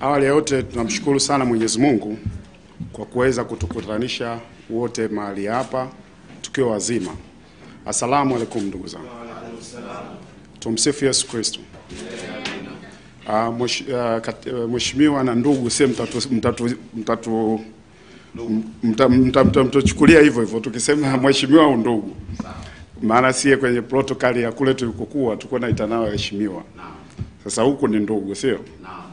Awali ya yote tunamshukuru sana Mwenyezi Mungu kwa kuweza kutukutanisha wote mahali hapa tukiwa wazima. Asalamu alaykum ndugu zangu. Tumsifu Yesu Kristo. Mheshimiwa na ndugu, sisi mtatuchukulia hivyo hivyo tukisema mheshimiwa au ndugu. Maana sie kwenye protokali ya kule tulikokuwa tulikuwa naita nao heshimiwa. Sasa huku ni ndugu, sio?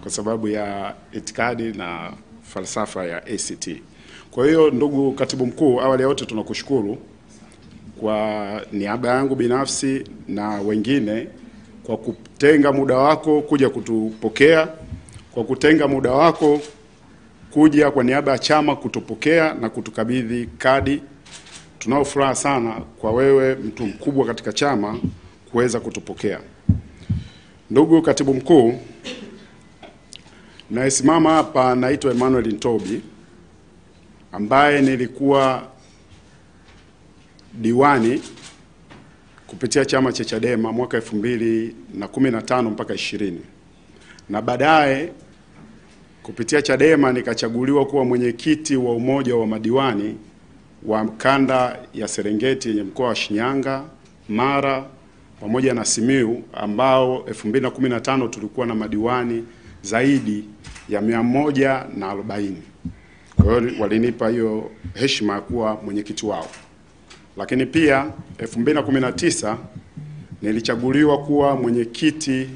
Kwa sababu ya itikadi na falsafa ya ACT. Kwa hiyo ndugu katibu mkuu, awali ya yote tunakushukuru kwa niaba yangu binafsi na wengine kwa kutenga muda wako kuja kutupokea, kwa kutenga muda wako kuja kwa niaba ya chama kutupokea na kutukabidhi kadi. Tunao furaha sana kwa wewe, mtu mkubwa katika chama, kuweza kutupokea. Ndugu katibu mkuu, nayesimama hapa naitwa Emmanuel Ntobi, ambaye nilikuwa diwani kupitia chama cha Chadema mwaka 2015 mpaka 20. Na baadaye kupitia Chadema nikachaguliwa kuwa mwenyekiti wa umoja wa madiwani wa kanda ya Serengeti yenye mkoa wa Shinyanga, Mara pamoja na Simiyu, ambao 2015 tulikuwa na madiwani zaidi ya 140. Kwa hiyo walinipa hiyo heshima ya kuwa mwenyekiti wao. Lakini pia 2019 nilichaguliwa kuwa mwenyekiti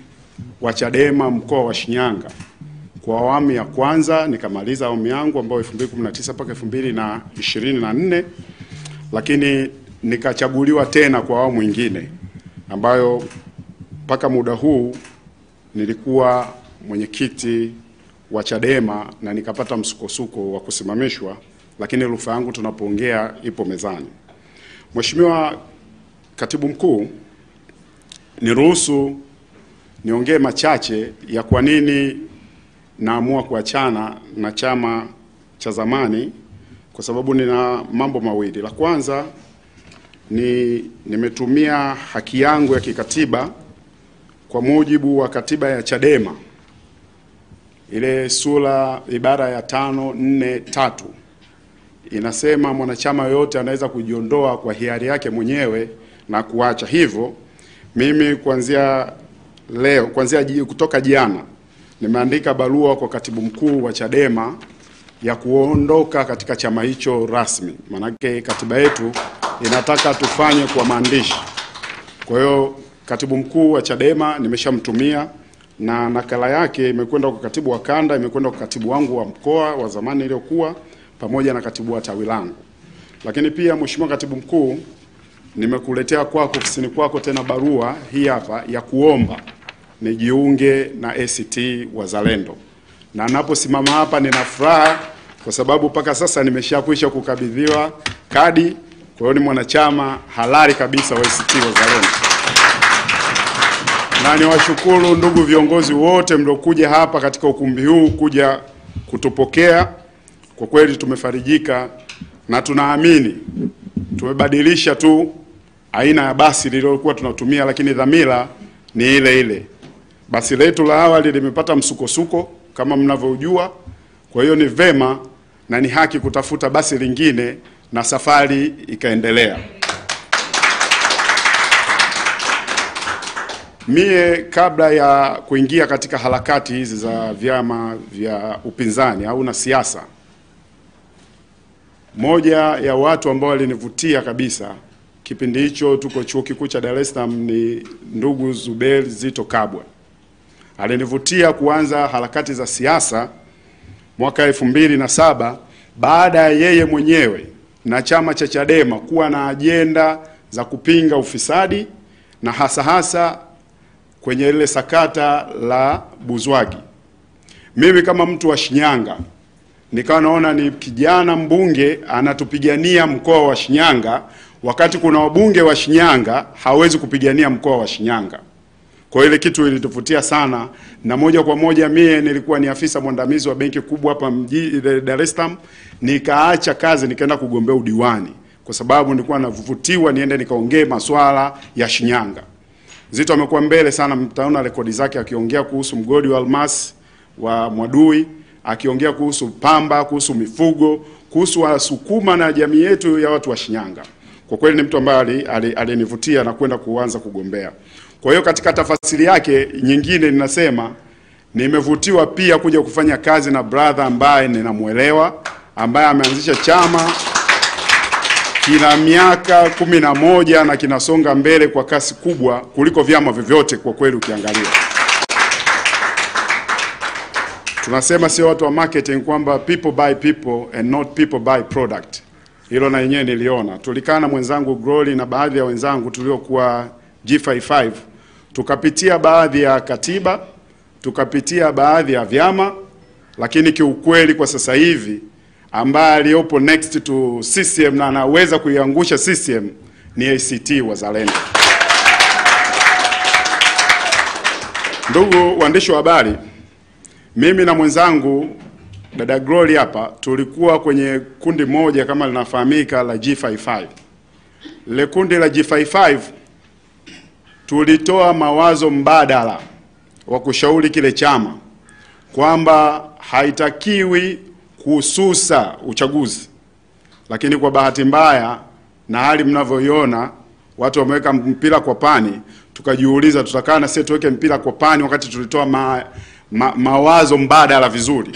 wa Chadema mkoa wa Shinyanga kwa awamu ya kwanza, nikamaliza awamu yangu ambayo 2019 mpaka 2024, lakini nikachaguliwa tena kwa awamu nyingine ambayo mpaka muda huu nilikuwa mwenyekiti wa Chadema na nikapata msukosuko wa kusimamishwa, lakini rufaa yangu tunapoongea ipo mezani. Mheshimiwa katibu mkuu, niruhusu niongee machache ya kwa nini naamua kuachana na chama cha zamani, kwa sababu nina mambo mawili. La kwanza nimetumia haki yangu ya kikatiba kwa mujibu wa katiba ya Chadema, ile sura ibara ya 543 inasema mwanachama yote anaweza kujiondoa kwa hiari yake mwenyewe na kuacha. Hivyo mimi kuanzia kutoka jana nimeandika barua kwa katibu mkuu wa Chadema ya kuondoka katika chama hicho rasmi. Manake katiba yetu inataka tufanye kwa maandishi. Kwa hiyo katibu mkuu wa Chadema nimeshamtumia, na nakala yake imekwenda kwa katibu wa kanda, imekwenda kwa katibu wangu wa mkoa wa zamani iliyokuwa, pamoja na katibu wa tawi langu. Lakini pia mheshimiwa katibu mkuu, nimekuletea kwako ofisini kwako tena barua hii hapa ya kuomba nijiunge na ACT Wazalendo. Na naposimama hapa nina furaha kwa sababu mpaka sasa nimeshakwisha kukabidhiwa kadi. Kwa hiyo ni mwanachama halali kabisa wa ACT Wazalendo. Na niwashukuru ndugu viongozi wote mliokuja hapa katika ukumbi huu kuja kutupokea. Kwa kweli tumefarijika na tunaamini tumebadilisha tu aina ya basi lililokuwa tunatumia, lakini dhamira ni ile ile. Basi letu la awali limepata msukosuko kama mnavyojua. Kwa hiyo ni vema na ni haki kutafuta basi lingine na safari ikaendelea. Mie kabla ya kuingia katika harakati hizi za vyama vya upinzani au na siasa, moja ya watu ambao walinivutia kabisa kipindi hicho tuko chuo kikuu cha Dar es Salaam ni ndugu Zuberi Zito Kabwe. Alinivutia kuanza harakati za siasa mwaka 2007 baada ya yeye mwenyewe na chama cha Chadema kuwa na ajenda za kupinga ufisadi, na hasa kwenye ile sakata la Buzwagi. Mimi kama mtu wa Shinyanga nikawa naona ni kijana mbunge anatupigania mkoa wa Shinyanga, wakati kuna wabunge wa Shinyanga hawezi kupigania mkoa wa Shinyanga. Kwa ile kitu ilituvutia sana, na moja kwa moja mie nilikuwa ni afisa mwandamizi wa benki kubwa hapa mjini Dar es Salaam, nikaacha kazi nikaenda kugombea udiwani kwa sababu nilikuwa navutiwa niende nikaongee masuala ya Shinyanga. Zito amekuwa mbele sana, mtaona rekodi zake akiongea kuhusu mgodi wa almasi, wa Mwadui, akiongea kuhusu pamba, kuhusu mifugo, kuhusu Wasukuma na jamii yetu ya watu wa Shinyanga. Kwa kweli ni mtu ambaye alinivutia na kwenda kuanza kugombea. Kwa hiyo katika tafasiri yake nyingine ninasema nimevutiwa pia kuja kufanya kazi na brother ambaye ninamuelewa, ambaye ameanzisha chama kina miaka 11 na kinasonga mbele kwa kasi kubwa kuliko vyama vyovyote kwa kweli ukiangalia. Tunasema sio watu wa marketing kwamba people buy people and not people buy product. Hilo na yenyewe niliona. Tulikaa na mwenzangu Glory na baadhi ya wenzangu tuliokuwa G55, tukapitia baadhi ya katiba, tukapitia baadhi ya vyama, lakini kiukweli kwa sasa hivi ambaye aliyopo next to CCM na anaweza kuiangusha CCM ni ACT Wazalendo. Ndugu waandishi wa habari, mimi na mwenzangu dada Glory hapa tulikuwa kwenye kundi moja kama linafahamika la G55. Le kundi la G55 tulitoa mawazo mbadala wa kushauri kile chama kwamba haitakiwi kuhususa uchaguzi. Lakini kwa bahati mbaya na hali mnavyoiona watu wameweka mpira kwa pani, tukajiuliza tutakaa na sisi tuweke mpira kwa pani wakati tulitoa mawazo mbadala vizuri.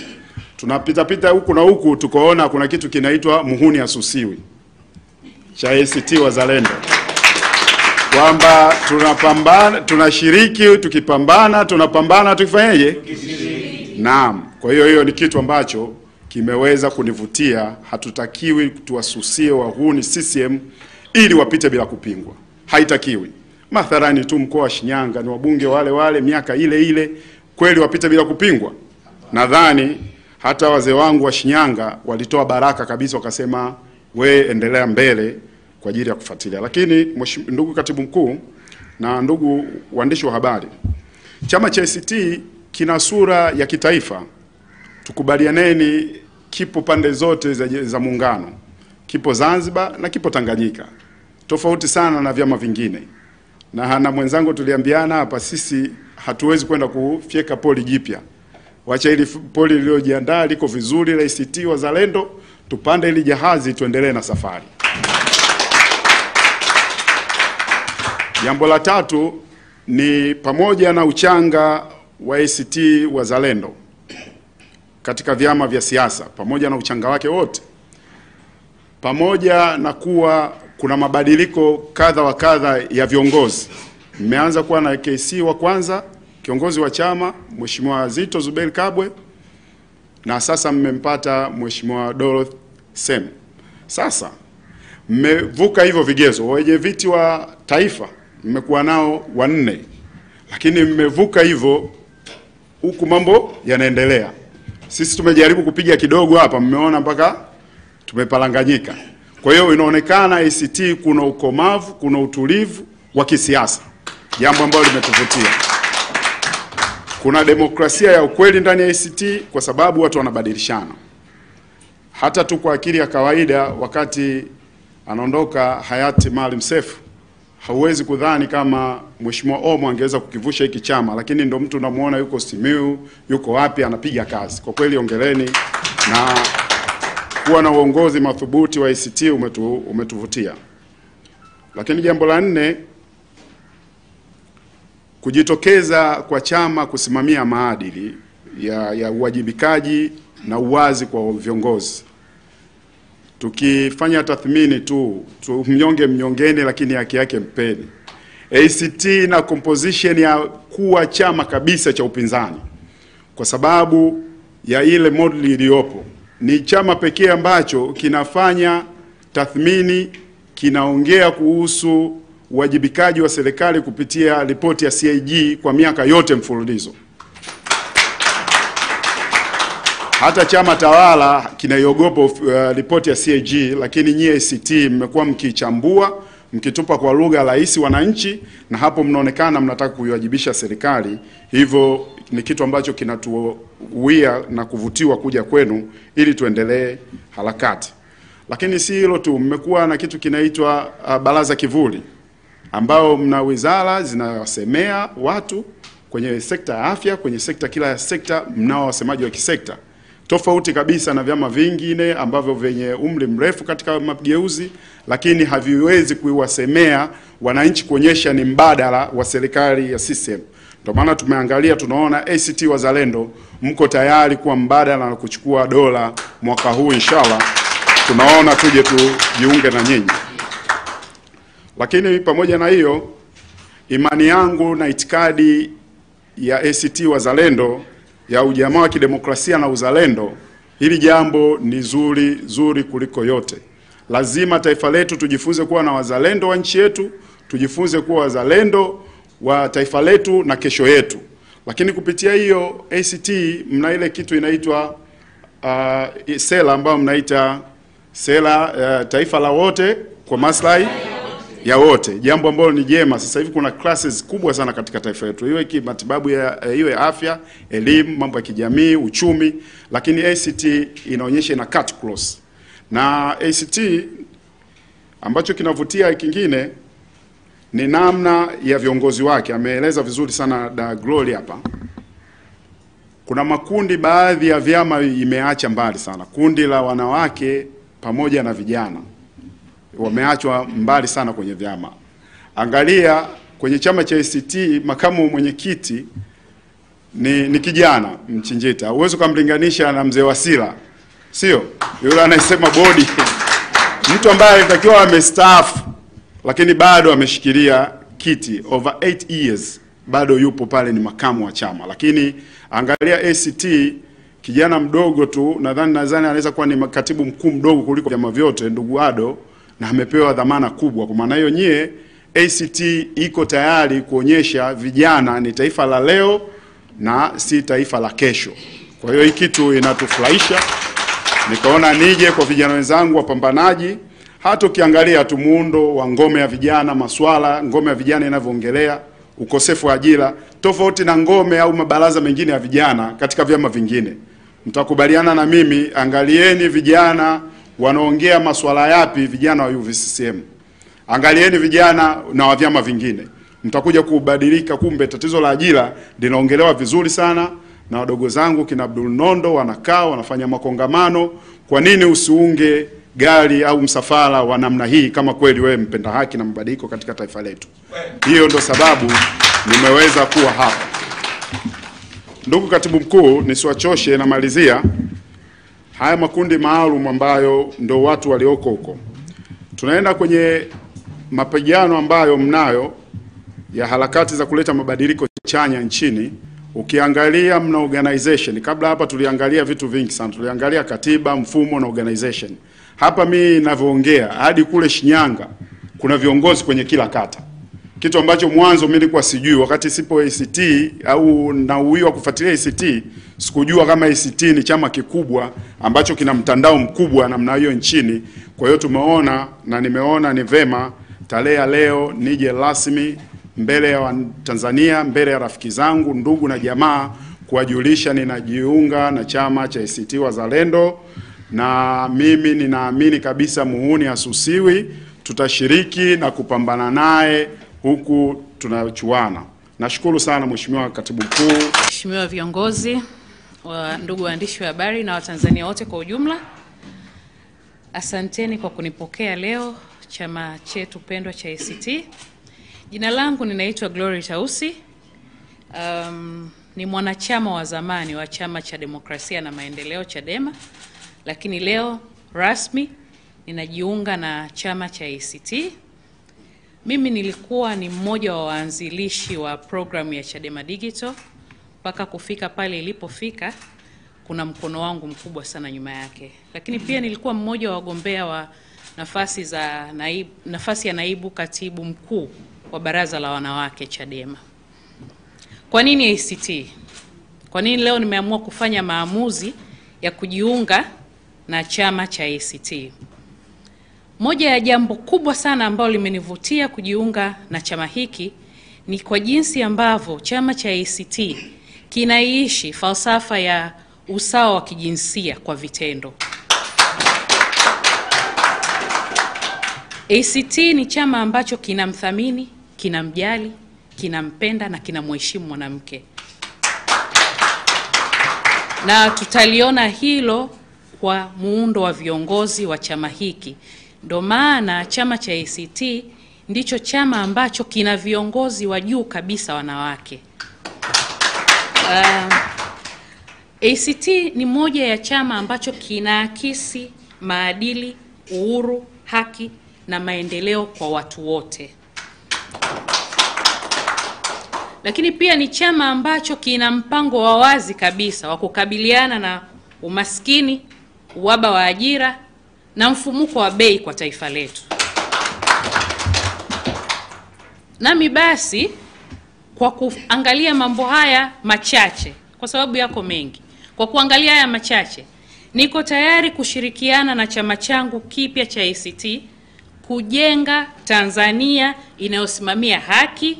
Tunapita huku na huku tukaona kuna kitu kinaitwa muhuni asusiwi cha ACT Wazalendo, kwamba tunapambana, tunashiriki, tukipambana tunapambana, tukifanyaje? Naam. Kwa hiyo ni kitu ambacho kimeweza kunivutia. Hatutakiwi tuwasusie wahuni CCM ili wapite bila kupingwa, haitakiwi. Mathalani tu mkoa wa Shinyanga ni wabunge wale miaka ile kweli wapite bila kupingwa? Nadhani hata wazee wangu wa Shinyanga walitoa baraka kabisa, wakasema we endelea mbele kwa ajili ya kufuatilia. Lakini ndugu katibu mkuu na ndugu waandishi wa habari, chama cha ACT kina sura ya kitaifa. Tukubalianeni, kipo pande zote za muungano, kipo Zanzibar na kipo Tanganyika, tofauti sana na vyama vingine. Na mwenzangu tuliambiana hapa, sisi hatuwezi kwenda kufyeka poli jipya. Wacha ili poli lililojiandaa liko vizuri la ACT Wazalendo, tupande ili jahazi tuendelee na safari. Jambo la tatu ni pamoja na uchanga wa ACT Wazalendo katika vyama vya siasa, pamoja na uchanga wake wote, pamoja na kuwa kuna mabadiliko kadha wa kadha ya viongozi. Mmeanza kuwa na KC wa kwanza, kiongozi wa chama Mheshimiwa Zito Zuberi Kabwe, na sasa mmempata Mheshimiwa Dorothy Sem. Sasa mmevuka hivyo vigezo. Wenye viti wa taifa mmekuwa nao 4, lakini mmevuka hivyo, huku mambo yanaendelea. Sisi tumejaribu kupiga kidogo hapa, mmeona mpaka tumepalanganyika. Kwa hiyo inaonekana ACT kuna ukomavu, kuna utulivu wa kisiasa, jambo ambalo limetuvutia. Kuna demokrasia ya ukweli ndani ya ACT kwa sababu watu wanabadilishana. Hata tu kwa akili ya kawaida, wakati anaondoka hayati Maalim Seif, hauwezi kudhani kama Mheshimiwa Omo angeweza kukivusha hiki chama, lakini ndo mtu unamuona yuko Simiyu, yuko wapi, anapiga kazi. Kwa kweli ongeleni, na kuwa na uongozi madhubuti wa ACT umetuvutia. Lakini jambo la 4, kujitokeza kwa chama kusimamia maadili ya uwajibikaji na uwazi kwa viongozi. Tukifanya tathmini tu mnyonge mnyongeni, lakini haki yake mpeni. ACT na composition ya kuwa chama kabisa cha upinzani kwa sababu ya ile model iliyopo. Ni chama pekee ambacho kinafanya tathmini, kinaongea kuhusu uwajibikaji wa serikali kupitia ripoti ya CAG kwa miaka yote mfululizo. Hata chama tawala kinaiogopa ripoti ya CAG, lakini nyie ACT mmekuwa mkichambua, mkitupa kwa lugha rahisi wananchi, na hapo mnaonekana mnataka kuiwajibisha serikali. Hivyo ni kitu ambacho kinatuwia na kuvutiwa kuja kwenu ili tuendelee harakati. Lakini si hilo tu, mmekuwa na kitu kinaitwa baraza kivuli, ambao mna wizara zinawasemea watu, kwenye sekta ya afya, kwenye sekta kila sekta mnao wasemaji wa kisekta. Tofauti kabisa na vyama vingine ambavyo vyenye umri mrefu katika mageuzi, lakini haviwezi kuiwasemea wananchi kuonyesha ni mbadala wa serikali ya CCM. Ndio maana tumeangalia, tunaona ACT Wazalendo mko tayari kuwa mbadala na kuchukua dola mwaka huu inshallah. Tunaona tuje tujiunge na nyinyi. Lakini pamoja na hiyo, imani yangu na itikadi ya ACT Wazalendo ya ujamaa wa kidemokrasia na uzalendo, hili jambo ni zuri kuliko yote. Lazima taifa letu tujifunze kuwa na wazalendo wa nchi yetu, tujifunze kuwa wazalendo wa taifa letu na kesho yetu. Lakini kupitia hiyo ACT mna ile kitu inaitwa sera ambayo mnaita sera taifa la wote kwa maslahi ya wote, jambo ambalo ni jema. Sasa hivi kuna classes kubwa sana katika taifa letu, iwe kimatibabu, iwe afya, elimu, mambo ya kijamii, uchumi, lakini ACT inaonyesha ina cut close. Na ACT ambacho kinavutia kingine ni namna ya viongozi wake. Ameeleza vizuri sana da Glory hapa. Kuna makundi, baadhi ya vyama imeacha mbali sana. Kundi la wanawake pamoja na vijana wameachwa mbali sana kwenye vyama. Angalia kwenye chama cha ACT, makamu mwenyekiti ni kijana Mchinjita. Uwezo kumlinganisha na mzee Wasira, sio? Yule anayesema body. Mtu ambaye alitakiwa amestaafu lakini bado ameshikilia kiti over 8 years, bado yupo pale, ni makamu wa chama. Lakini angalia ACT, kijana mdogo tu, nadhani anaweza kuwa ni katibu mkuu mdogo kuliko vyama vyote, ndugu Ado, na amepewa dhamana kubwa. Kwa maana hiyo nyie ACT iko tayari kuonyesha vijana ni taifa la leo na si taifa la kesho. Kwa hiyo hii kitu inatufurahisha. Nikaona nije kwa vijana wenzangu wapambanaji. Hata ukiangalia tu muundo wa ngome ya vijana, maswala ngome ya vijana inavyoongelea ukosefu wa ajira, tofauti na ngome au mabaraza mengine ya vijana katika vyama vingine. Mtakubaliana na mimi, angalieni vijana wanaongea maswala yapi vijana wa UVCCM. Angalieni vijana na wa vyama vingine. Mtakuja kubadilika, kumbe tatizo la ajira linaongelewa vizuri sana na wadogo zangu kina Abdul Nondo wanakaa wanafanya makongamano. Kwa nini usiunge gari au msafara wa namna hii kama kweli wewe mpenda haki na mabadiliko katika taifa letu? Hiyo ndo sababu nimeweza kuwa hapa. Ndugu katibu mkuu, nisiwachoshe, na malizia haya makundi maalum ambayo ndo watu walioko huko. Tunaenda kwenye mapigano ambayo mnayo ya harakati za kuleta mabadiliko chanya nchini. Ukiangalia mna organization. Kabla hapa tuliangalia vitu vingi sana. Tuliangalia katiba, mfumo na organization. Hapa mimi ninavyoongea hadi kule Shinyanga kuna viongozi kwenye kila kata. Kitu ambacho mwanzo mimi nilikuwa sijui wakati sipo ACT au na uwiwa kufuatilia ACT, sikujua kama ACT ni chama kikubwa ambacho kina mtandao mkubwa namna hiyo nchini. Kwa hiyo tumeona na nimeona ni vema tarehe ya leo nije rasmi mbele ya Tanzania, mbele ya rafiki zangu, ndugu na jamaa, kuwajulisha ninajiunga na chama cha ACT Wazalendo, na mimi ninaamini kabisa muhuni asusiwi. Tutashiriki na kupambana naye huku tunachuana. Nashukuru sana Mheshimiwa Katibu Mkuu, Mheshimiwa viongozi, ndugu waandishi wa habari na Watanzania wote kwa ujumla. Asanteni kwa kunipokea leo chama chetu pendwa cha ACT. Jina langu ninaitwa Glory Tausi. Ni mwanachama wa zamani wa Chama cha Demokrasia na Maendeleo Chadema, lakini leo rasmi ninajiunga na chama cha ACT. Mimi nilikuwa ni mmoja wa waanzilishi wa programu ya Chadema Digital. Mpaka kufika pale ilipofika, kuna mkono wangu mkubwa sana nyuma yake. Lakini pia nilikuwa mmoja wa wagombea wa nafasi ya naibu katibu mkuu wa baraza la wanawake Chadema. Kwa nini ACT? Kwa nini leo nimeamua kufanya maamuzi ya kujiunga na chama cha ACT? Moja ya jambo kubwa sana ambalo limenivutia kujiunga na chama hiki ni kwa jinsi ambavyo chama cha ACT kinaishi falsafa ya usawa wa kijinsia kwa vitendo. ACT ni chama ambacho kinamthamini, kinamjali, kinampenda na kinamheshimu mwanamke, na tutaliona hilo kwa muundo wa viongozi wa chama hiki. Ndio maana chama cha ACT ndicho chama ambacho kina viongozi wa juu kabisa wanawake. ACT ni moja ya chama ambacho kinaakisi maadili, uhuru, haki na maendeleo kwa watu wote. Lakini pia ni chama ambacho kina mpango wa wazi kabisa wa kukabiliana na umaskini, uhaba wa ajira na mfumuko wa bei kwa taifa letu. Nami basi, kwa kuangalia mambo haya machache, kwa sababu yako mengi, kwa kuangalia haya machache, niko tayari kushirikiana na chama changu kipya cha ACT kujenga Tanzania inayosimamia haki,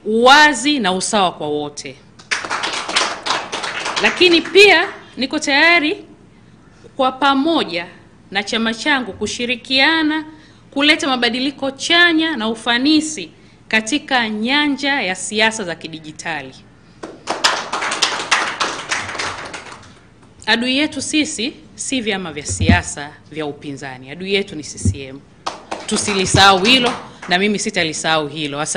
uwazi na usawa kwa wote. Lakini pia niko tayari kwa pamoja na chama changu kushirikiana kuleta mabadiliko chanya na ufanisi katika nyanja ya siasa za kidijitali. Adui yetu sisi si vyama vya siasa vya upinzani. Adui yetu ni CCM. Tusilisahau hilo, na mimi sitalisahau hilo. Asante.